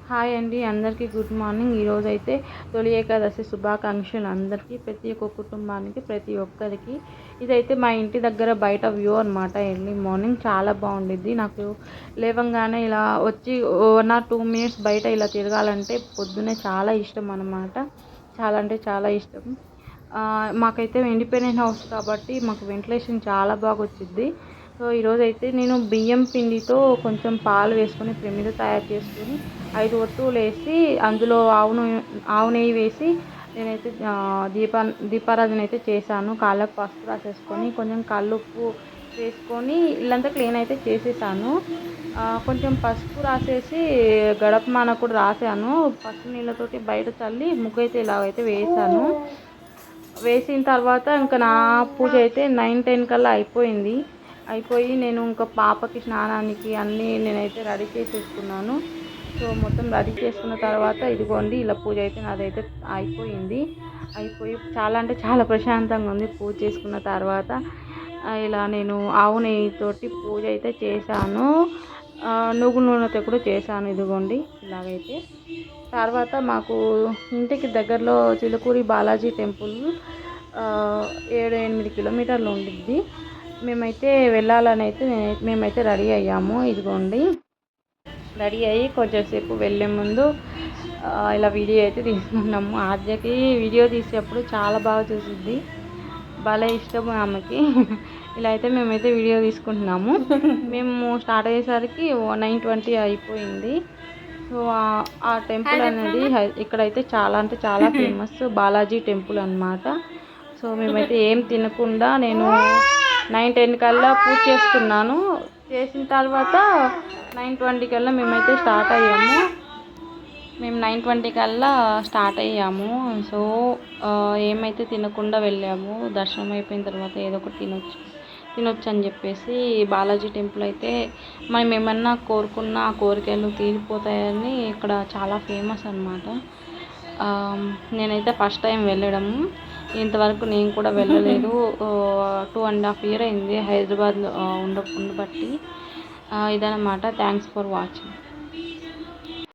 Hi అండి, అందరికీ good morning. ఈరోజైతే తొలి ఏకాదశి శుభాకాంక్షలు అందరికీ, ప్రతి ఒక్క కుటుంబానికి, ప్రతి ఒక్కరికి. ఇదైతే మా ఇంటి దగ్గర బయట వ్యూ అనమాట. ఎర్లీ మార్నింగ్ చాలా బాగుండిద్ది. నాకు లేవంగానే ఇలా వచ్చి 1 or 2 minutes బయట ఇలా తిరగాలంటే పొద్దున్నే చాలా ఇష్టం అనమాట. చాలా అంటే చాలా ఇష్టం. మాకైతే ఇండిపెండెంట్ హౌస్ కాబట్టి మాకు వెంటిలేషన్ చాలా బాగా వచ్చిద్ది. సో ఈరోజైతే నేను బియ్యం పిండితో కొంచెం పాలు వేసుకొని ప్రమిద తయారు చేసుకొని 5 ఒత్తులు వేసి అందులో ఆవు నెయ్యి వేసి నేనైతే దీపారాధన అయితే చేశాను. కాళ్ళకు పసుపు రాసేసుకొని కొంచెం కల్లుప్పు వేసుకొని ఇల్లంతా క్లీన్ అయితే చేసేసాను. కొంచెం పసుపు రాసేసి గడపమాన కూడా రాసాను. పసుపు నీళ్ళతోటి బయట చల్లి ముగ్గు అయితే ఇలాగైతే వేసాను. వేసిన తర్వాత ఇంకా నా పూజ అయితే 9-10 కల్లా అయిపోయి నేను ఇంకా పాపకి స్నానానికి అన్నీ నేనైతే రెడీ చేసేసుకున్నాను. సో మొత్తం రెడీ చేసుకున్న తర్వాత ఇదిగోండి ఇలా పూజ అయితే నాదైతే అయిపోయి చాలా అంటే చాలా ప్రశాంతంగా ఉంది. పూజ చేసుకున్న తర్వాత ఇలా నేను ఆవు నెయ్యితోటి పూజ అయితే చేశాను. నువ్వుల నూనెతో కూడా చేశాను. ఇదిగోండి ఇలాగైతే. తర్వాత మాకు ఇంటికి దగ్గరలో చిలుకూరి బాలాజీ టెంపుల్ 7-8 కిలోమీటర్లు ఉండిద్ది. మేమైతే వెళ్ళాలని అయితే మేమైతే రెడీ అయ్యాము. ఇదిగోండి రెడీ అయ్యి కొంచెంసేపు వెళ్ళే ముందు ఇలా వీడియో అయితే తీసుకున్నాము. ఆద్యకి వీడియో తీసేటప్పుడు చాలా బాగా చూసిద్ది, భలే ఇష్టం ఆమెకి. ఇలా అయితే మేమైతే వీడియో తీసుకుంటున్నాము. మేము స్టార్ట్ అయ్యేసరికి 9:20 అయిపోయింది. సో ఆ టెంపుల్ అనేది ఇక్కడైతే చాలా అంటే చాలా ఫేమస్ బాలాజీ టెంపుల్ అనమాట. సో మేమైతే ఏం తినకుండా నేను 9-10 కల్లా పూజ చేసుకున్నాను. చేసిన తర్వాత 9:20 కల్లా మేమైతే స్టార్ట్ అయ్యాము. మేము 9:20 కల్లా స్టార్ట్ అయ్యాము. సో ఏమైతే తినకుండా వెళ్ళాము. దర్శనం అయిపోయిన తర్వాత ఏదో ఒకటి తినొచ్చు అని చెప్పేసి బాలాజీ టెంపుల్ అయితే మనం ఏమన్నా కోరుకున్న ఆ కోరికలు తీరిపోతాయని ఇక్కడ చాలా ఫేమస్ అనమాట. నేనైతే ఫస్ట్ టైం వెళ్ళడము. ఇంతవరకు నేను కూడా వెళ్ళలేదు. 2.5 years అయింది హైదరాబాద్లో ఉండబట్టి. ఇదన్నమాట. Thanks for watching.